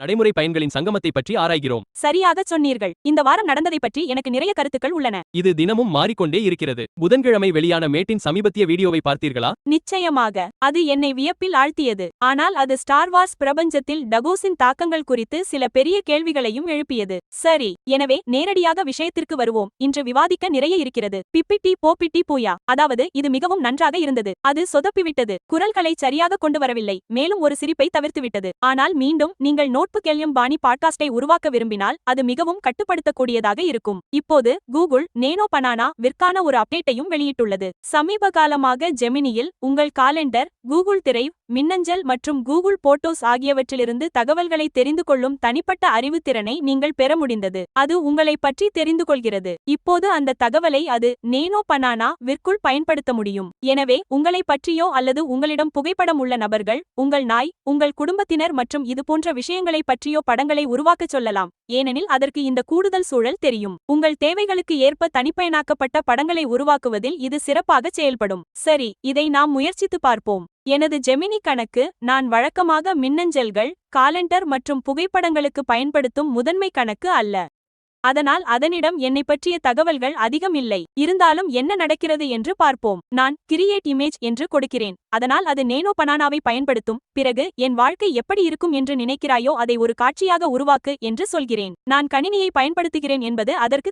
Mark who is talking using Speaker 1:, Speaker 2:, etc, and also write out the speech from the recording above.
Speaker 1: நடைமுறை பயன்களின் சங்கமத்தை பற்றி ஆராய்கிறோம்.
Speaker 2: சரியாக சொன்னீர்கள். இந்த வாரம் நடந்ததை பற்றி எனக்கு நிறைய கருத்துக்கள் உள்ளன.
Speaker 1: இது தினமும் மாறிக்கொண்டே இருக்கிறது. புதன்கிழமை வெளியான மேட்டின் சமீபத்திய வீடியோவை பார்த்தீர்களா?
Speaker 2: நிச்சயமாக. அது என்னை வியப்பில் ஆழ்த்தியது. ஆனால் அது ஸ்டார் வார்ஸ் பிரபஞ்சத்தில் டகோஸின் தாக்கங்கள் குறித்து சில பெரிய கேள்விகளையும் எழுப்பியது. சரி, எனவே நேரடியாக விஷயத்திற்கு வருவோம். இன்று விவாதிக்க நிறைய இருக்கிறது. பிப்பிட்டி போப்பிட்டி பூயா. அதாவது இது மிகவும் நன்றாக இருந்தது. அது சொதப்பிவிட்டது. குரல்களை சரியாக கொண்டு வரவில்லை. மேலும் ஒரு சிரிப்பை தவிர்த்துவிட்டது. ஆனால் மீண்டும் நீங்கள் நோட்புக் எல்யம் பாணி பாட்காஸ்டை உருவாக்க விரும்பினால் அது மிகவும் கட்டுப்படுத்தக்கூடியதாக இருக்கும். இப்போது கூகுள் நேனோ பனானா விற்கான ஒரு அப்டேட்டையும் வெளியிட்டுள்ளது. சமீப காலமாக ஜெமினியில் உங்கள் காலெண்டர், கூகுள் டிரைவ், மின்னஞ்சல் மற்றும் கூகுள் போட்டோஸ் ஆகியவற்றிலிருந்து தகவல்களை தெரிந்து கொள்ளும் தனிப்பட்ட அறிவுத்திறனை நீங்கள் பெற முடிந்தது. அது உங்களை பற்றி தெரிந்து கொள்கிறது. இப்போது அந்த தகவலை அது நேனோ பனானா விற்குள் பயன்படுத்த முடியும். எனவே உங்களை பற்றியோ அல்லது உங்களிடம் புகைப்படம் உள்ள நபர்கள், உங்கள் நாய், உங்கள் குடும்பத்தினர் மற்றும் இதுபோன்ற விஷயங்களை பற்றியோ படங்களை உருவாக்கச் சொல்லலாம். ஏனெனில் அதற்கு இந்த கூடுதல் சூழல் தெரியும். உங்கள் தேவைகளுக்கு ஏற்ப தனிப்பயனாக்கப்பட்ட படங்களை உருவாக்குவதில் இது சிறப்பாக செயல்படும். சரி, இதை நாம் முயற்சித்து பார்ப்போம். எனது ஜெமினி கணக்கு நான் வழக்கமாக மின்னஞ்சல்கள், காலெண்டர் மற்றும் புகைப்படங்களுக்கு பயன்படுத்தும் முதன்மை கணக்கு அல்ல. அதனால் அதனிடம் என்னை பற்றிய தகவல்கள் அதிகம் இல்லை. இருந்தாலும் என்ன நடக்கிறது என்று பார்ப்போம். நான் கிரியேட் இமேஜ் என்று கொடுக்கிறேன். அதனால் அது நேனோ பனானாவை பயன்படுத்தும். பிறகு என் வாழ்க்கை எப்படி இருக்கும் என்று நினைக்கிறாயோ அதை ஒரு காட்சியாக உருவாக்கு என்று சொல்கிறேன். நான் கணினியை பயன்படுத்துகிறேன் என்பது அதற்கு